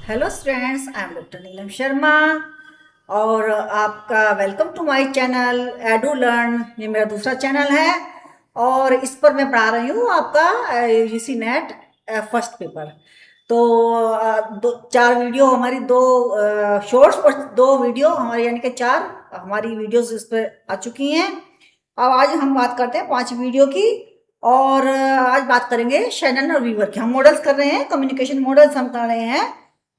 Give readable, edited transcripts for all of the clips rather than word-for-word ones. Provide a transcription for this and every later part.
Hello students, I am doctor Neelam Sharma और आपका welcome to my channel Edu Learn. ये मेरा दूसरा चैनल है और इस पर मैं पढ़ा रही हूँ आपका यूजीसी नेट फर्स्ट पेपर। तो दो चार वीडियो हमारी, दो शॉर्ट्स और दो वीडियो हमारी, यानी कि चार हमारी वीडियोस इस पर आ चुकी हैं। अब आज हम बात करते हैं 5 वीडियो की और आज बात करेंगे शैनन और वीवर की। हम मॉडल्स कर रहे हैं, कम्युनिकेशन मॉडल्स हम कर रहे हैं।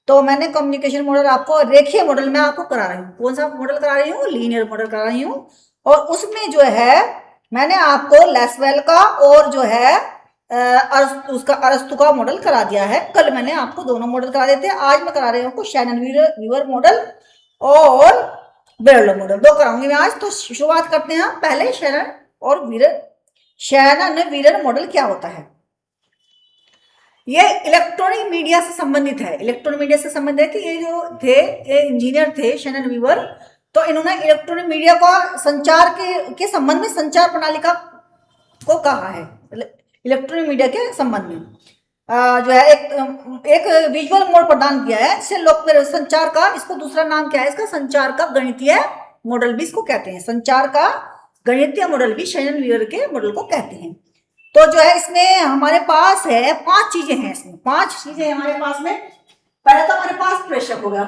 तो मैंने कम्युनिकेशन मॉडल आपको, रेखीय मॉडल में आपको करा रही हूँ। कौन सा मॉडल करा रही हूँ? लीनियर मॉडल करा रही हूँ। और उसमें जो है मैंने आपको लेसवेल का और जो है उसका अरस्तु का मॉडल करा दिया है। कल मैंने आपको दोनों मॉडल करा दिए थे। आज मैं करा रही हूँ आपको शैनन वीवर मॉडल और बेरलो मॉडल, दो कराऊंगी मैं आज। तो शुरुआत करते हैं हम पहले शैनन और वीरर। शैनन वीरर मॉडल क्या होता है? ये इलेक्ट्रॉनिक मीडिया से संबंधित है। इलेक्ट्रॉनिक मीडिया से संबंधित है कि ये जो थे, ये इंजीनियर थे शैनन वीवर। तो इन्होंने इलेक्ट्रॉनिक मीडिया का संचार के संबंध में संचार प्रणाली का को कहा है। इलेक्ट्रॉनिक मीडिया के संबंध में जो है एक विजुअल मोड प्रदान किया है जिससे लोकप्रिय संचार का, इसको दूसरा नाम क्या है इसका? संचार का गणितीय मॉडल भी इसको कहते हैं। संचार का गणितीय मॉडल भी शैनन वीवर के मॉडल को कहते हैं। तो जो है इसमें हमारे पास है 5 चीजें हैं। इसमें 5 चीजें हमारे पास में। पहले तो हमारे पास प्रेषक होगा,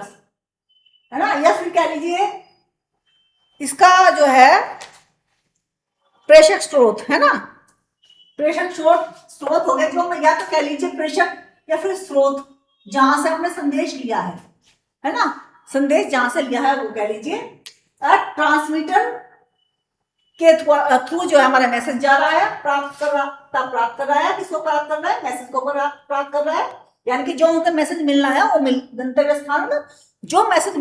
है ना, या फिर कह लीजिए इसका जो है प्रेषक स्रोत, है ना। प्रेषक स्रोत हो गया, जो या तो कह लीजिए प्रेषक या फिर स्रोत जहां से हमने संदेश लिया है ना। संदेश जहां से लिया है वो कह लीजिए ट्रांसमीटर के थ्रू जो है हमारा मैसेज जा रहा है, प्राप्त कर रहा है। किसको प्राप्त कर रहा है? मैसेज को प्राप्त कर रहा है। यानी कि जो उनका मैसेज मिलना है वो गंतव्य स्थान में जो मैसेज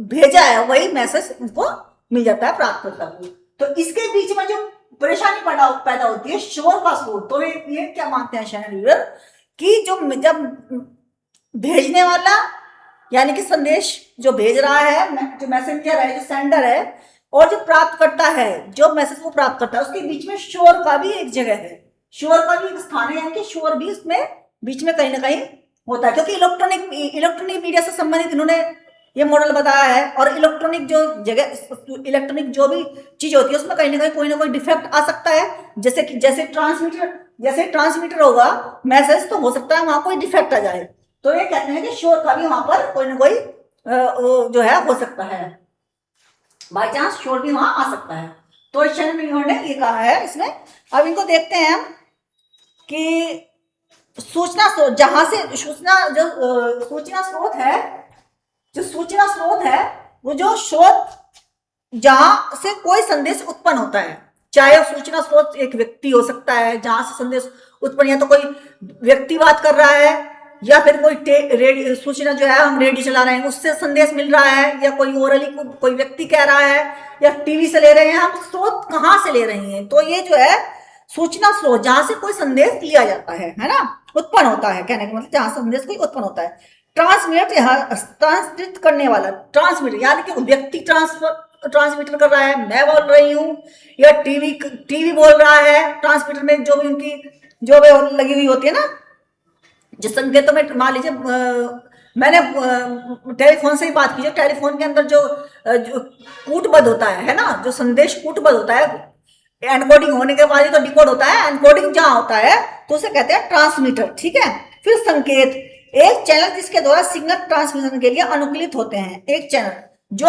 भेजा है वही मैसेज उनको मिल जाता है प्राप्तकर्ता को। तो इसके बीच में जो परेशानी पैदा होती है, शोर का स्रोत। तो ये क्या मानते हैं शैनन वीवर कि जब भेजने वाला, यानी कि संदेश जो भेज रहा है, जो मैसेंजर है, जो सेंडर है, और जो प्राप्त करता है, जो मैसेज को प्राप्त करता है, उसके बीच में शोर का भी एक जगह है, शोर का भी एक स्थान है। यानी कि शोर भी उसमें बीच में कहीं ना कहीं होता है, क्योंकि इलेक्ट्रॉनिक मीडिया से संबंधित इन्होंने ये मॉडल बताया है। और इलेक्ट्रॉनिक जो जगह, इलेक्ट्रॉनिक जो भी चीज होती है उसमें कहीं ना कोई डिफेक्ट आ सकता है। जैसे ट्रांसमीटर होगा मैसेज, तो हो सकता है वहां कोई डिफेक्ट आ जाए। तो ये कहते हैं कि शोर का भी वहां पर कोई ना कोई जो है हो सकता है, बाई चांस शोर भी वहां आ सकता है। तो शैनन वीवर ने ये कहा है इसमें। अब इनको देखते हैं हम कि सूचना स्रोत, जहां से सूचना स्रोत है, वो जो स्रोत जहां से कोई संदेश उत्पन्न होता है, चाहे सूचना स्रोत एक व्यक्ति हो सकता है जहां से संदेश उत्पन्न, या तो कोई व्यक्ति बात कर रहा है, या फिर कोई सूचना जो है हम रेडियो चला रहे हैं उससे संदेश मिल रहा है, या कोई ओरली कोई व्यक्ति कह रहा है, या टीवी से ले रहे हैं। हम स्रोत कहां से ले रहे हैं? तो ये जो है सूचना स्रोत जहां से कोई संदेश लिया जाता है ना, उत्पन्न होता है। कहने का मतलब जहां संदेश कोई उत्पन्न होता है। ट्रांसमिट करने वाला, ट्रांसमीटर यानी कि व्यक्ति ट्रांसमीटर कर रहा है, मैं बोल रही हूँ, या टीवी बोल रहा है। ट्रांसमीटर में जो भी उनकी जो भी लगी हुई होती है ना, जिस संकेतों में, मान लीजिए मैंने टेलीफोन से ही बात की, जो टेलीफोन के अंदर जो कूटबद्ध होता है ना, जो संदेश कूटबद्ध होता है, एनकोडिंग होने के बाद तो डिकोड होता है। एनकोडिंग जहां होता है तो उसे कहते हैं ट्रांसमीटर, ठीक है। फिर संकेत, एक चैनल जिसके द्वारा सिग्नल ट्रांसमिशन के लिए अनुकूलित होते हैं। एक चैनल जो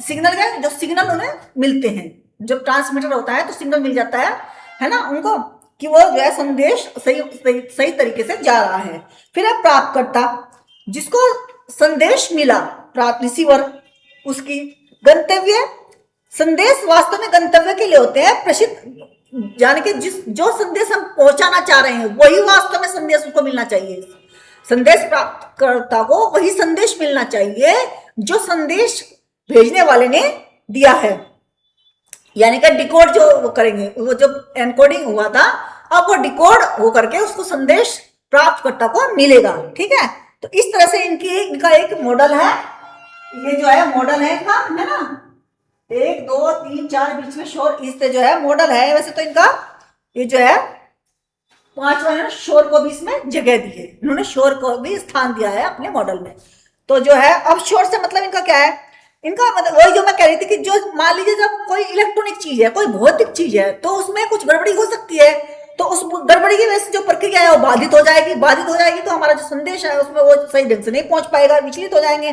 सिग्नल उन्हें मिलते हैं, जब ट्रांसमीटर होता है तो सिग्नल मिल जाता है ना उनको, कि वो जो है संदेश सही तरीके से जा रहा है। फिर है प्राप्तकर्ता, जिसको संदेश मिला, प्राप्त रिसीवर, उसकी गंतव्य। संदेश वास्तव में गंतव्य के लिए होते हैं प्रेषित, यानी कि जो संदेश हम पहुंचाना चाह रहे हैं वही वास्तव में संदेश उसको मिलना चाहिए। संदेश प्राप्तकर्ता को वही संदेश मिलना चाहिए जो संदेश भेजने वाले ने दिया है। यानी कि डिकोड जो करेंगे, वो जब एनकोडिंग हुआ था, अब वो डिकोड होकर के उसको संदेश प्राप्तकर्ता को मिलेगा, ठीक है। तो इस तरह से इनका एक मॉडल है। ये जो है मॉडल है इनका, है ना, 1 2 3 4 बीच में शोर, इससे जो है मॉडल है। वैसे तो इनका ये जो है पांचवा है शोर को भी इसमें जगह दी है, इन्होंने शोर को भी स्थान दिया है अपने मॉडल में। तो जो है अब शोर से मतलब इनका क्या है, इनका मतलब वही जो मैं कह रही थी कि जो मान लीजिए जब कोई इलेक्ट्रॉनिक चीज है, कोई भौतिक चीज है, तो उसमें कुछ गड़बड़ी हो सकती है, तो उस गड़बड़ी की वजह से जो प्रक्रिया है वो बाधित हो जाएगी, बाधित हो जाएगी तो हमारा जो संदेश है उसमें वो सही ढंग से नहीं पहुंच पाएगा, विचलित हो जाएंगे,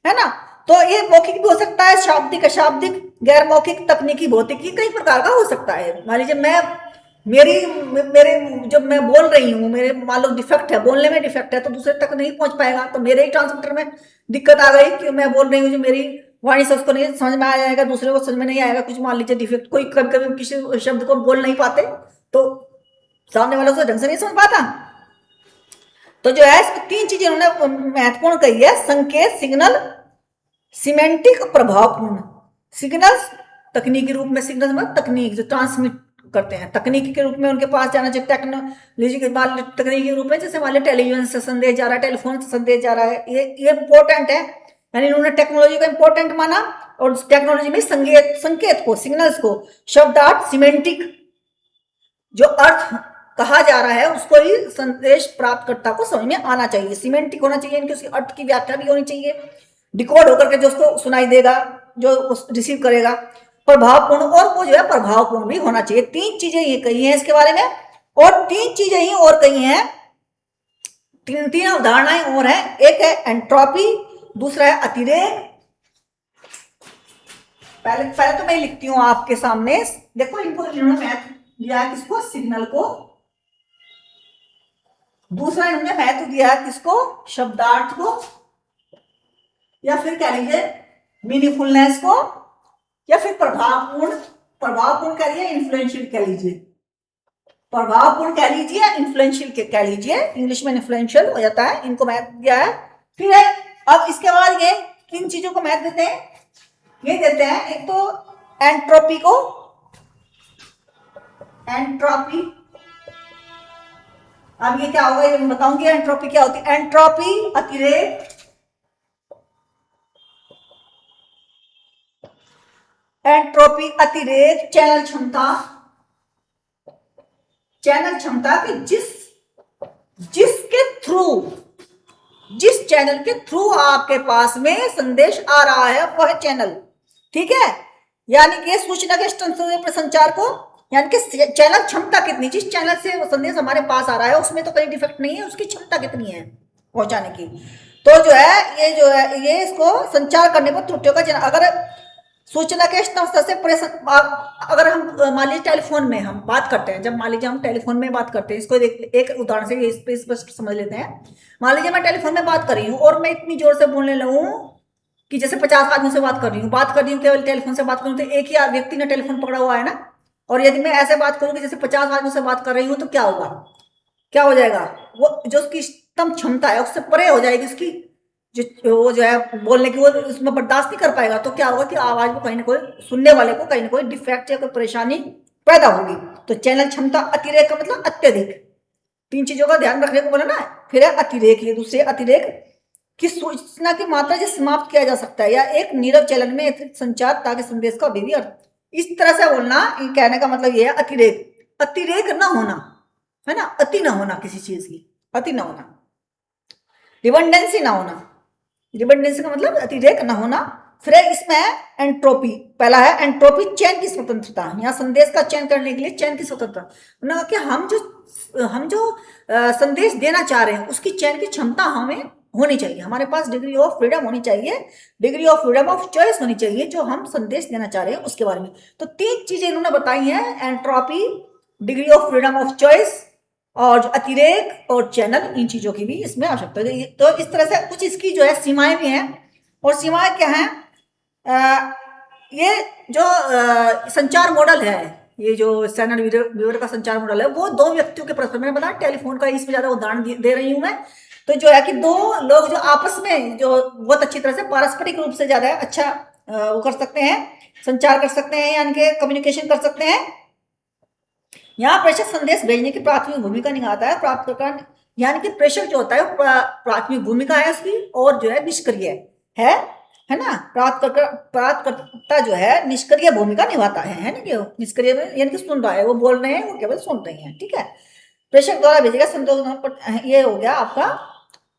है ना। तो ये मौखिक भी हो सकता है, शाब्दिक अशाब्दिक, गैर मौखिक, तकनीकी, भौतिकी, कई प्रकार का हो सकता है। मान लीजिए मैं मेरी मेरे जब मैं बोल रही हूँ, मेरे मान लो डिफेक्ट है, बोलने में डिफेक्ट है, तो दूसरे तक नहीं पहुंच पाएगा, तो मेरे ही ट्रांसमीटर में दिक्कत आ गई कि मैं बोल रही हूँ जो मेरी वाणी से उसको नहीं समझ में आ जाएगा, दूसरे को समझ में नहीं आएगा, कुछ मान लीजिए डिफेक्ट, कोई कभी कभी किसी शब्द को बोल नहीं पाते तो सामने वाला उसे ढंग से नहीं समझ पाता। तो जो है इसमें तीन चीजें उन्होंने महत्वपूर्ण कही है, संकेत, सिग्नल, सिमेंटिक, प्रभावपूर्ण। सिग्नल तकनीकी रूप में, सिग्नल मतलब तकनीक जो ट्रांसमिट करते हैं, तकनीकी के रूप में उनके पास जाना चाहिए, टेक्नोलॉजी के बाद तकनीकी रूप में, जैसे मान लीजिए टेलीविजन से संदेश जा रहा है, टेलीफोन से संदेश जा रहा है, ये इंपॉर्टेंट है, यानी इन्होंने टेक्नोलॉजी को इंपॉर्टेंट माना, और टेक्नोलॉजी में संकेत को, सिग्नल्स को, शब्दार्थ, सिमेंटिक, जो अर्थ कहा जा रहा है उसको ही संदेश प्राप्तकर्ता को समझ में आना चाहिए, सिमेंटिक होना चाहिए, इनकी उसकी अर्थ की व्याख्या भी होनी चाहिए, डिकोड होकर के जो उसको सुनाई देगा, जो रिसीव करेगा, प्रभावपूर्ण, और वो जो है प्रभावपूर्ण भी होना चाहिए। तीन चीजें ये कही हैं इसके बारे में, और तीन चीजें ही और कही हैं, तीन अवधारणाएं और हैं, एक है एंट्रोपी, दूसरा है अतिरेक। पहले तो मैं लिखती हूं आपके सामने, देखो इनको इन्होंने महत्व दिया है किसको, सिग्नल को, दूसरा इन्होंने महत्व दिया है किसको, शब्दार्थ को, या फिर कह लीजिए मीनिंगफुलनेस को, या फिर प्रभावपूर्ण कह लीजिए, इन्फ्लुएंशियल कह लीजिए, प्रभावपूर्ण कह लीजिए, इन्फ्लुएंशियल कह लीजिए, इंग्लिश में इन्फ्लुएंशियल हो जाता है, इनको महत्व दिया है। फिर अब इसके बाद ये किन चीजों को महत्व देते हैं, ये देते हैं एक तो एंट्रोपी को, एंट्रोपी, अब ये क्या होगा ये मैं बताऊंगी, एंट्रोपी क्या होती है, एंट्रोपी अतिरेक, एंट्रोपी अतिरेक, चैनल क्षमता, चैनल क्षमता कि जिसके थ्रू, जिस चैनल के थ्रू आपके पास में संदेश आ रहा है वह चैनल, ठीक है, यानी कि सूचना के संचार को, यानी कि चैनल क्षमता कितनी, जिस चैनल से संदेश हमारे पास आ रहा है उसमें तो कहीं डिफेक्ट नहीं है, उसकी क्षमता कितनी है पहुंचाने की, तो जो है ये इसको संचार करने पर त्रुटियों का, अगर सूचना के स्तर से अगर हम मान लीजिए टेलीफोन में हम बात करते हैं, जब मान लीजिए हम टेलीफोन में बात करते हैं, इसको एक उदाहरण से ये स्पष्ट समझ लेते हैं। मान लीजिए मैं टेलीफोन में बात कर रही हूँ और मैं इतनी जोर से बोलने लगूँ कि जैसे 50 आदमियों से बात कर रही हूँ केवल टेलीफोन से बात करूँ, तो एक ही व्यक्ति ने टेलीफोन पकड़ा हुआ है ना, और यदि मैं ऐसे बात करूँ कि जैसे 50 आदमियों से बात कर रही हूँ, तो क्या होगा, क्या हो जाएगा, वो जो उसकी स्तंभ क्षमता है उससे परे हो जाएगी, उसकी वो जो है बोलने की वो उसमें बर्दाश्त नहीं कर पाएगा, तो क्या होगा कि आवाज में कहीं ना कोई सुनने वाले को कहीं ना कोई डिफेक्ट या कोई परेशानी पैदा होगी। तो चैनल क्षमता अतिरेक का मतलब अत्यधिक, तीन चीजों का ध्यान रखने को बोला ना। फिर है अतिरेक, ये दूसरे अतिरेक की सूचना की मात्रा जो समाप्त किया जा सकता है, या एक नीरव चलन में अतिरिक्त संचार ताकि संदेश का भी अर्थ, इस तरह से बोलना, कहने का मतलब ये है अतिरेक, अतिरेक ना होना, है ना, अति ना होना किसी चीज की, अति ना होना, रिडंडेंसी ना होना, रिडंडेंसी का मतलब अतिरेक न होना। फिर इसमें एंट्रोपी, पहला है एंट्रोपी, चयन की स्वतंत्रता, यहाँ संदेश का चयन करने के लिए चयन की स्वतंत्रता, ना कि हम जो संदेश देना चाह रहे हैं उसकी चयन की क्षमता हमें होनी चाहिए, हमारे पास डिग्री ऑफ फ्रीडम होनी चाहिए, degree of freedom of choice होनी चाहिए जो हम संदेश देना चाह रहे हैं उसके बारे में। तो तीन चीजें इन्होंने बताई हैं, entropy, degree of freedom of choice, और अतिरेक और चैनल, इन चीजों की भी इसमें आवश्यकता है। तो इस तरह से कुछ इसकी जो है सीमाएं भी हैं, और सीमाएं क्या हैं, ये जो संचार मॉडल है, ये जो स्टैंडर्ड व्यूअर का संचार मॉडल है, वो दो व्यक्तियों के परस्पर, मैंने बताया टेलीफोन का इसमें ज्यादा उदाहरण दे रही हूं मैं, तो जो है कि दो लोग जो आपस में जो बहुत अच्छी तरह से पारस्परिक रूप से ज्यादा अच्छा वो कर सकते हैं, संचार कर सकते हैं, यानी कि कम्युनिकेशन कर सकते हैं। यहाँ प्रेषक संदेश भेजने की प्राथमिक भूमिका निभाता है, प्राप्तकर्ता, यानी कि प्रेषक जो होता है प्राथमिक भूमिका है उसकी, और जो है निष्क्रिय है ना, प्राप्तकर्ता जो है निष्क्रिय भूमिका निभाता है ना, कि निष्क्रिय में यानी कि सुन रहा है, वो बोल रहे हैं, वो केवल सुन रहे हैं, ठीक है। प्रेषक द्वारा भेजे गए संदेश, ये हो गया आपका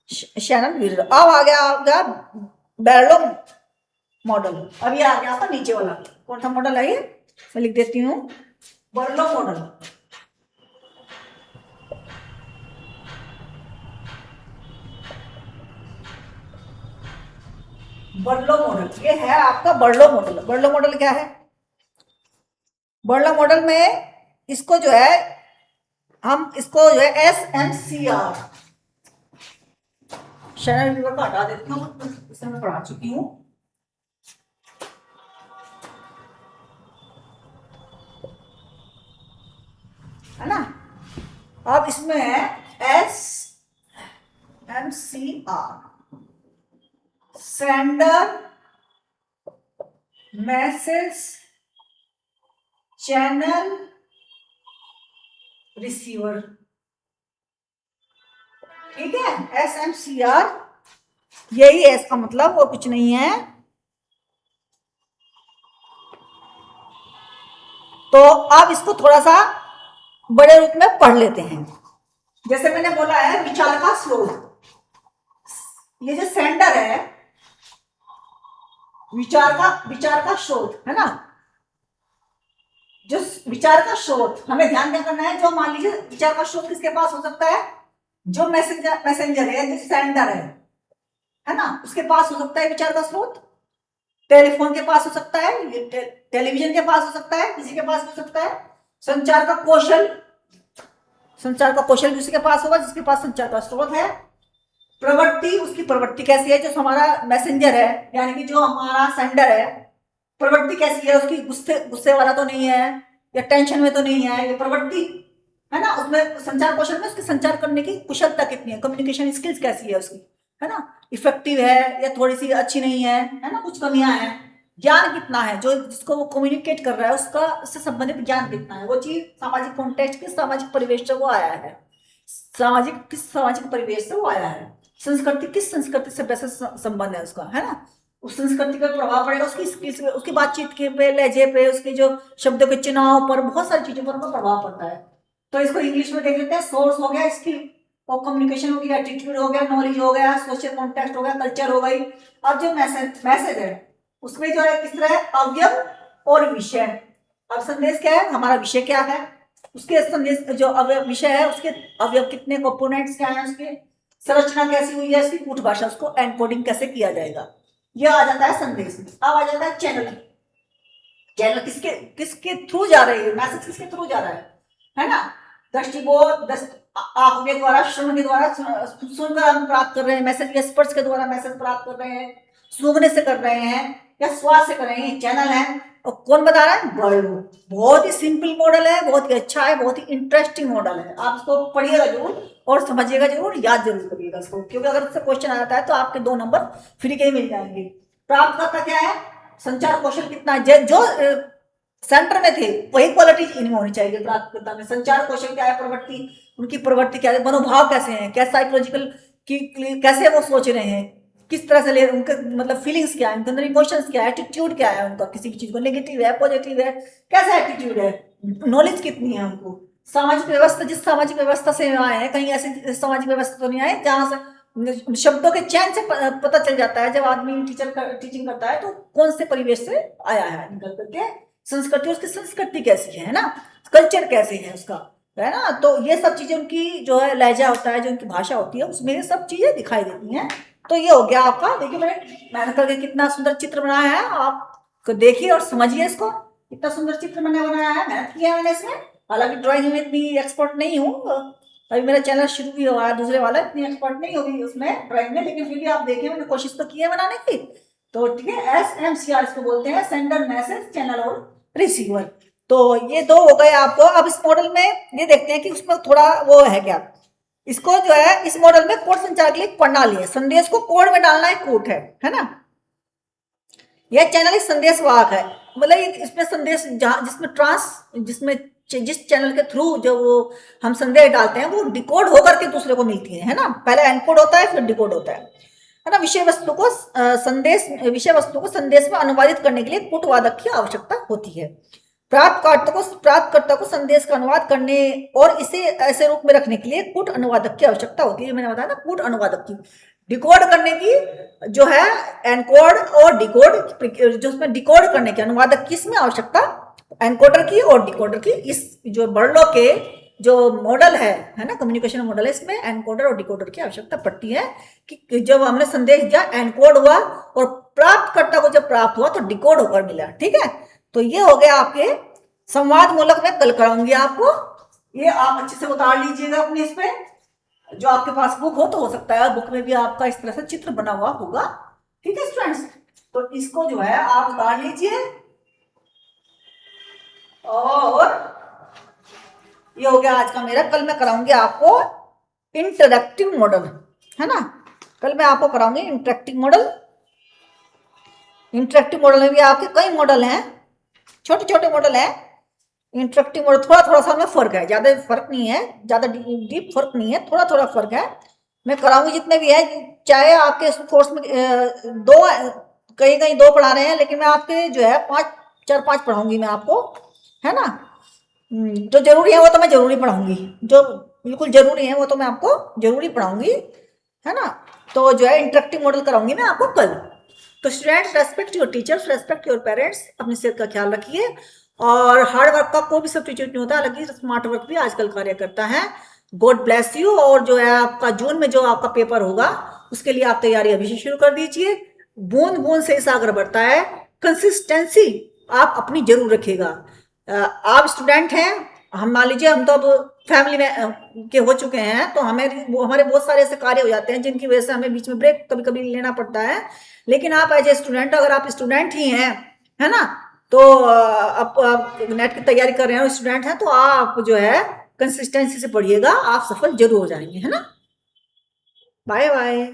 शैनन वीर। अब आ गया आपका बैरलो मॉडल। अब ये आ गया आपका नीचे वाला, कौन सा मॉडल है ये, मैं लिख देती हूँ, बर्लो मॉडल। बर्लो मॉडल ये है आपका बर्लो मॉडल। बर्लो मॉडल क्या है? बर्लो मॉडल में इसको जो है, हम इसको जो है SMCR, शैनन वीवर को हटा देती हूँ, इसे मैं पढ़ा चुकी हूँ। है ना। अब इसमें है SMCR, sender message channel receiver. ठीक है, SMCR यही है इसका मतलब, और कुछ नहीं है। तो अब इसको थोड़ा सा बड़े रूप में पढ़ लेते हैं। जैसे मैंने बोला है विचार का स्रोत, ये जो सेंडर है, विचार का स्रोत है ना, जो विचार का स्रोत, हमें ध्यान क्या करना है, जो मान लीजिए विचार का स्रोत किसके पास हो सकता है, जो मैसेंजर है, जो सेंडर है ना, उसके पास हो सकता है विचार का स्रोत। टेलीफोन के पास हो सकता है, टेलीविजन के पास हो सकता है, किसी के पास हो सकता है। संचार का कौशल किसी के पास होगा जिसके पास संचार का स्रोत है। प्रवृत्ति, उसकी प्रवृत्ति कैसी है, जो हमारा मैसेंजर है यानी कि जो हमारा सेंडर है, प्रवृत्ति कैसी है उसकी, गुस्से वाला तो नहीं है, या टेंशन में तो नहीं है, ये प्रवृत्ति है ना। उसमें संचार कौशल में उसके संचार करने की कुशलता कितनी है, कम्युनिकेशन स्किल्स कैसी है उसकी, है ना, इफेक्टिव है या थोड़ी सी अच्छी नहीं है ना, कुछ कमियां हैं। ज्ञान कितना है, जो जिसको वो कम्युनिकेट कर रहा है उसका, उससे संबंधित ज्ञान कितना है, वो चीज सामाजिक कॉन्टेक्स्ट, किस सामाजिक परिवेश से वो आया है, किस सामाजिक परिवेश से वो आया है। संस्कृति, किस संस्कृति से वैसे संबंध है उसका, है ना, उस संस्कृति का प्रभाव पड़ेगा उसकी स्किल्स पे, उसकी बातचीत के पे, लहजे पे, उसके जो शब्दों के चुनाव पर, बहुत सारी चीजों पर उनका प्रभाव पड़ता है। तो इसको इंग्लिश में देख लेते हैं। सोर्स हो गया स्किल और कम्युनिकेशन हो गया, एटीट्यूड हो गया, नॉलेज हो गया, सोशल कॉन्टेक्स्ट हो गया, कल्चर हो गई। अब जो मैसेज है उसमें जो है किस तरह है, अवयव और विषय। अब संदेश क्या है, हमारा विषय क्या है, उसके संदेश जो अवयव विषय है उसके अवयव कितने, कंपोनेंट्स क्या है, उसके संरचना कैसी हुई है, उसकी कूट भाषा, उसको एनकोडिंग कैसे किया जाएगा, यह आ जाता है संदेश में। अब आ जाता है चैनल। चैनल किसके किसके थ्रू जा रही है, मैसेज किसके थ्रू जा रहा है ना। दृष्टिबोध, आंखों के द्वारा, श्रवण के द्वारा सुनकर हम प्राप्त कर रहे हैं मैसेज, या स्पर्श के द्वारा मैसेज प्राप्त कर रहे हैं, सूंघने से कर रहे हैं या स्वाद से कर रहे हैं, चैनल है। और कौन बता रहा है, वर्ल्ड। बहुत ही सिंपल मॉडल है, बहुत ही अच्छा है, बहुत ही इंटरेस्टिंग मॉडल है। आप इसको पढ़िएगा जरूर और समझिएगा जरूर, याद जरूर करिएगा इसको, क्योंकि अगर इससे क्वेश्चन आ जाता है तो आपके 2 नंबर फ्री के ही मिल जाएंगे। प्राप्त करता क्या है, संचार कौशल कितना है, जो सेंटर में थे वही क्वालिटीज इनमें होनी चाहिए प्राप्तकर्ता में। संचार कौशल क्या है, प्रवृत्ति, उनकी प्रवृत्ति क्या है, मनोभाव कैसे हैं, क्या साइकोलॉजिकल की कैसे वो सोच रहे हैं, किस तरह से ले, उनके मतलब फीलिंग्स क्या है, उनके अंदर इमोशंस क्या है, एटीट्यूड क्या है उनका, किसी भी चीज को नेगेटिव है, पॉजिटिव है, कैसा एटीट्यूड है, नॉलेज कितनी है उनको। सामाजिक व्यवस्था, जिस सामाजिक व्यवस्था से आए हैं, कहीं ऐसी सामाजिक व्यवस्था तो नहीं आए जहां से शब्दों के चयन से पता चल जाता है, जब आदमी टीचिंग करता है तो कौन से परिवेश से आया है निकल करके। संस्कृति, उसकी संस्कृति कैसी है ना, कल्चर कैसे है उसका, है ना। तो ये सब चीजें उनकी जो है लहजा होता है, जो उनकी भाषा होती है, उसमें ये सब चीजें दिखाई देती हैं। तो ये हो गया आपका। देखिए मैंने करके कितना सुंदर चित्र बनाया है, आप देखिए और समझिए इसको। कितना सुंदर चित्र मैंने बनाया है, मेहनत किया मैंने इसमें। हालांकि ड्राइंग में इतनी एक्सपर्ट नहीं हूँ, अभी मेरा चैनल शुरू भी हुआ है, दूसरे वाला, इतनी एक्सपर्ट नहीं होगी उसमें ड्राइंग में, लेकिन फिर भी आप देखिए मैंने कोशिश तो की है बनाने की। तो ठीक है, SMCR इसको बोलते हैं, सेंडर, मैसेज, चैनल और रिसीवर। तो ये 2 हो गए आपको। अब इस मॉडल में ये देखते हैं कि उसमें थोड़ा वो है क्या, इसको जो है इस मॉडल में कोड संचार के लिए प्रणाली है। संदेश को कोड में डालना एक कोड है ना। यह चैनल एक संदेश वाहक है, मतलब इसमें संदेश जिसमें जिस चैनल के थ्रू जो वो हम संदेश डालते हैं वो डिकोड होकर के दूसरे को मिलती है ना। पहले एनकोड होता है फिर डिकोड होता है ना। विषय वस्तु को संदेश में अनुवादित करने के लिए कूटवादक की आवश्यकता होती है। प्राप्तकर्ता को संदेश का अनुवाद करने और इसे ऐसे रूप में रखने के लिए कूट अनुवादक की आवश्यकता होती है। मैंने बताया ना, कूट अनुवादक की, डिकोड करने की जो है, एनकोड और डिकोड, जो उसमें डिकोड करने की अनुवादक की इसमें आवश्यकता, एनकोडर की और डिकोडर की। इस जो वर्डों के जो मॉडल है ना, कम्युनिकेशन मॉडल है, इसमें एनकोडर और डिकोडर की आवश्यकता पड़ती है कि जब हमने संदेश दिया एनकोड हुआ और प्राप्तकर्ता को जब प्राप्त हुआ तो डिकोड होकर मिला। ठीक है, तो ये हो गया आपके संवाद मूलक। मैं कल कराऊंगी आपको, ये आप अच्छे से उतार लीजिएगा अपने इस पे, जो आपके पास बुक हो तो हो सकता है बुक में भी आपका इस तरह से चित्र बना हुआ होगा। ठीक है स्टूडेंट्स, तो इसको जो है आप उतार लीजिए। और ये हो गया आज का मेरा। कल मैं कराऊंगी आपको इंटरैक्टिव मॉडल, है ना, कल मैं आपको कराऊंगी इंटरैक्टिव मॉडल। इंटरैक्टिव मॉडल में भी आपके कई मॉडल हैं, छोटे छोटे मॉडल हैं। इंटरैक्टिव मॉडल थोड़ा थोड़ा सा में फर्क है, ज्यादा फर्क नहीं है, ज्यादा डीप फर्क नहीं है, थोड़ा थोड़ा फर्क है। मैं कराऊंगी जितने भी है, चाहे आपके कोर्स में दो, कहीं कहीं दो पढ़ा रहे हैं, लेकिन मैं आपके जो है 4-5 पढ़ाऊंगी मैं आपको, है ना। जो जरूरी है वो तो मैं जरूरी पढ़ाऊंगी, जो बिल्कुल जरूरी है वो तो मैं आपको जरूरी पढ़ाऊंगी, है ना। तो जो है इंटरैक्टिव मॉडल कराऊंगी मैं आपको कल। तो students, respect your teachers, respect your parents, अपनी सेहत का ख्याल रखिए। और हार्ड वर्क का कोई भी सब्स्टिट्यूट नहीं होता, हालांकि स्मार्ट वर्क भी आजकल कार्य करता है। God bless you. और जो है आपका जून में जो आपका पेपर होगा उसके लिए आप तैयारी अभी से शुरू कर दीजिए। बूंद बूंद से सागर बढ़ता है, कंसिस्टेंसी आप अपनी जरूर रखिएगा। आप स्टूडेंट हैं, हम मान लीजिए हम तो अब फैमिली में के हो चुके हैं, तो हमारे बहुत सारे ऐसे कार्य हो जाते हैं जिनकी वजह से हमें बीच में ब्रेक कभी कभी लेना पड़ता है। लेकिन आप एज ए स्टूडेंट, अगर आप स्टूडेंट ही हैं, है ना, तो आप नेट की तैयारी कर रहे हैं और स्टूडेंट हैं, तो आप जो है कंसिस्टेंसी से पढ़िएगा, आप सफल जरूर हो जाएंगे, है ना। Bye bye.